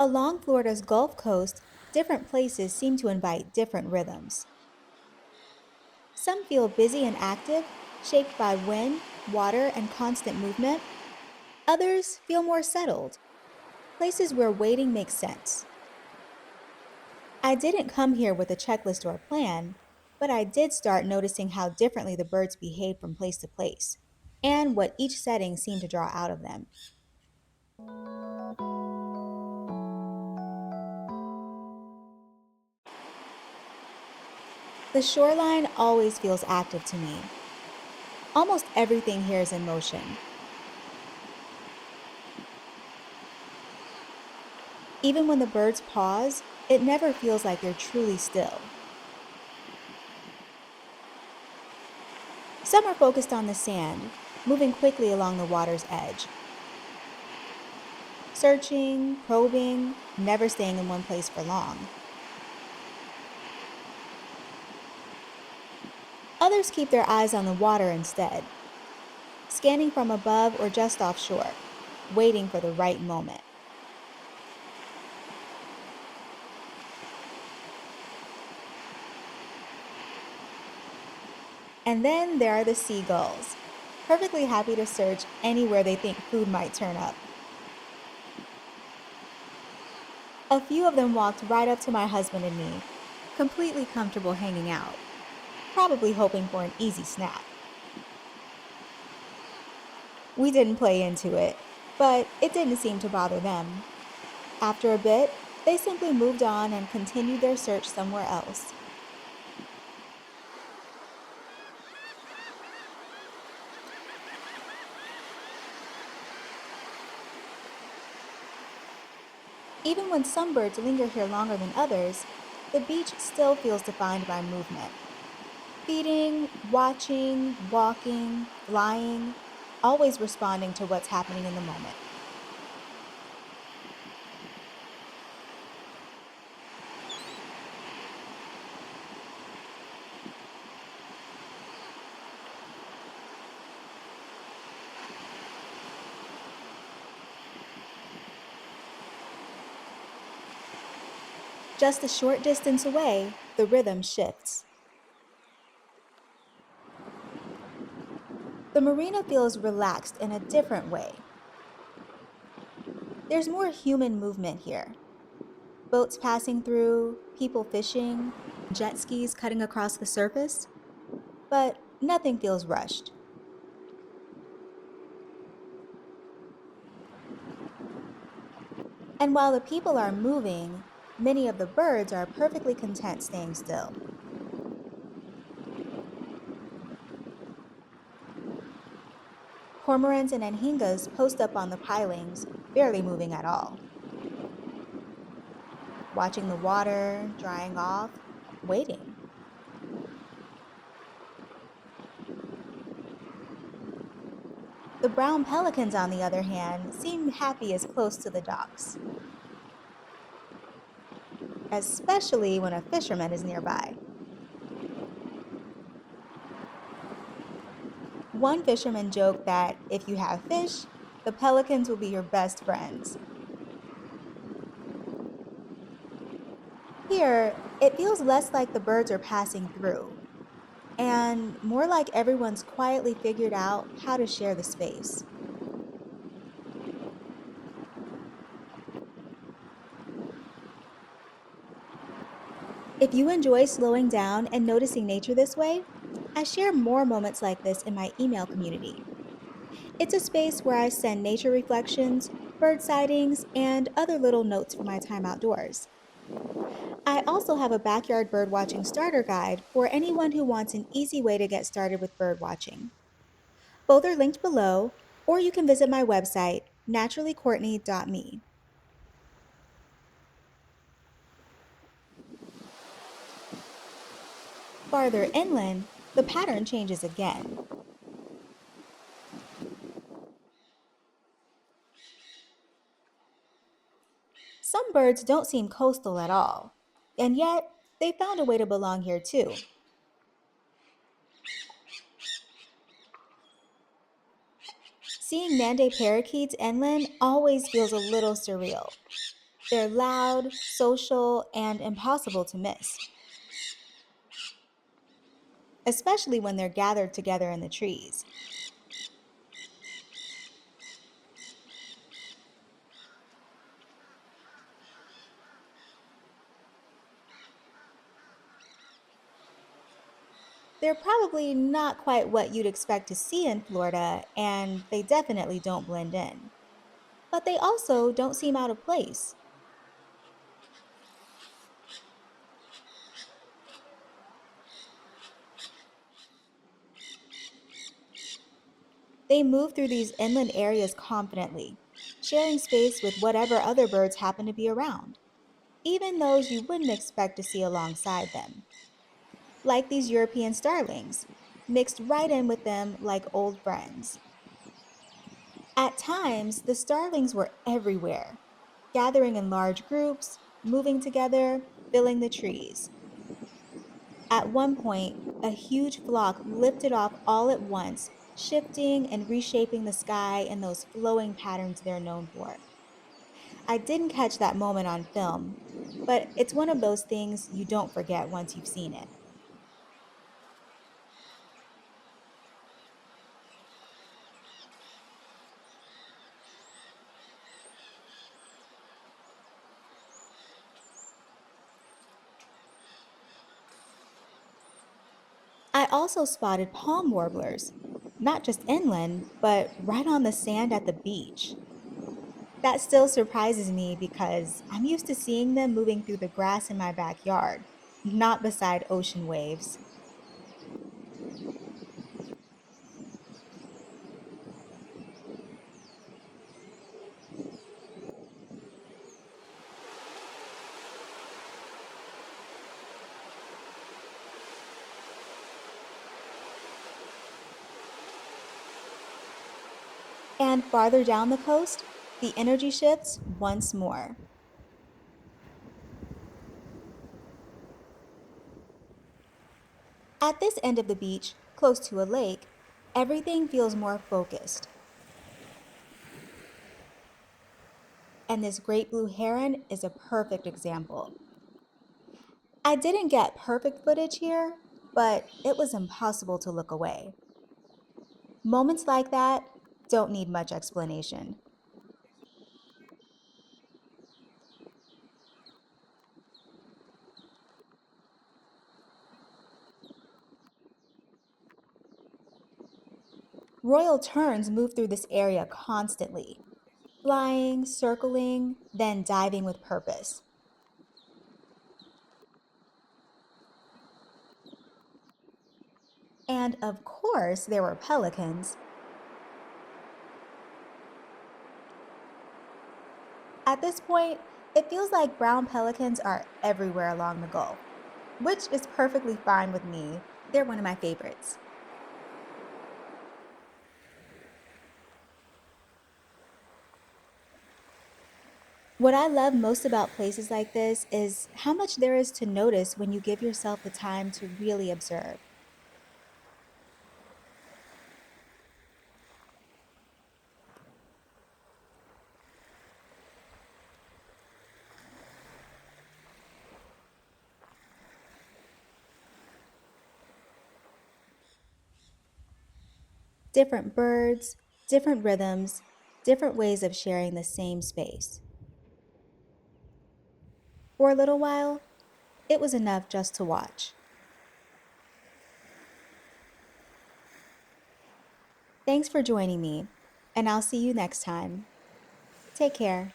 Along Florida's Gulf Coast, different places seem to invite different rhythms. Some feel busy and active, shaped by wind, water, and constant movement. Others feel more settled, places where waiting makes sense. I didn't come here with a checklist or a plan, but I did start noticing how differently the birds behave from place to place, and what each setting seemed to draw out of them. The shoreline always feels active to me. Almost everything here is in motion. Even when the birds pause, it never feels like they're truly still. Some are focused on the sand, moving quickly along the water's edge, searching, probing, never staying in one place for long. Others keep their eyes on the water instead, scanning from above or just offshore, waiting for the right moment. And then there are the seagulls, perfectly happy to search anywhere they think food might turn up. A few of them walked right up to my husband and me, completely comfortable hanging out, probably hoping for an easy snack. We didn't play into it, but it didn't seem to bother them. After a bit, they simply moved on and continued their search somewhere else. Even when some birds linger here longer than others, the beach still feels defined by movement. Feeding, watching, walking, flying, always responding to what's happening in the moment. Just a short distance away, the rhythm shifts. The marina feels relaxed in a different way. There's more human movement here. Boats passing through, people fishing, jet skis cutting across the surface, but nothing feels rushed. And while the people are moving, many of the birds are perfectly content staying still. Cormorants and Anhingas post up on the pilings, barely moving at all, watching the water drying off, waiting. The brown pelicans, on the other hand, seem happy as close to the docks, especially when a fisherman is nearby. One fisherman joked that if you have fish, the pelicans will be your best friends. Here, it feels less like the birds are passing through, and more like everyone's quietly figured out how to share the space. If you enjoy slowing down and noticing nature this way, I share more moments like this in my email community. It's a space where I send nature reflections, bird sightings, and other little notes for my time outdoors. I also have a backyard birdwatching starter guide for anyone who wants an easy way to get started with birdwatching. Both are linked below, or you can visit my website, naturallycourtney.me. Farther inland, the pattern changes again. Some birds don't seem coastal at all, and yet they found a way to belong here too. Seeing Nanday Parakeets inland always feels a little surreal. They're loud, social, and impossible to miss, especially when they're gathered together in the trees. They're probably not quite what you'd expect to see in Florida, and they definitely don't blend in. But they also don't seem out of place. They move through these inland areas confidently, sharing space with whatever other birds happen to be around, even those you wouldn't expect to see alongside them. Like these European starlings, mixed right in with them like old friends. At times, the starlings were everywhere, gathering in large groups, moving together, filling the trees. At one point, a huge flock lifted off all at once, shifting and reshaping the sky in those flowing patterns they're known for. I didn't catch that moment on film, but it's one of those things you don't forget once you've seen it. I also spotted palm warblers, not just inland, but right on the sand at the beach. That still surprises me because I'm used to seeing them moving through the grass in my backyard, not beside ocean waves. And farther down the coast, the energy shifts once more. At this end of the beach, close to a lake, everything feels more focused. And this great blue heron is a perfect example. I didn't get perfect footage here, but it was impossible to look away. Moments like that don't need much explanation. Royal terns move through this area constantly, flying, circling, then diving with purpose. And of course, there were pelicans. At this point, it feels like brown pelicans are everywhere along the Gulf, which is perfectly fine with me. They're one of my favorites. What I love most about places like this is how much there is to notice when you give yourself the time to really observe. Different birds, different rhythms, different ways of sharing the same space. For a little while, it was enough just to watch. Thanks for joining me, and I'll see you next time. Take care.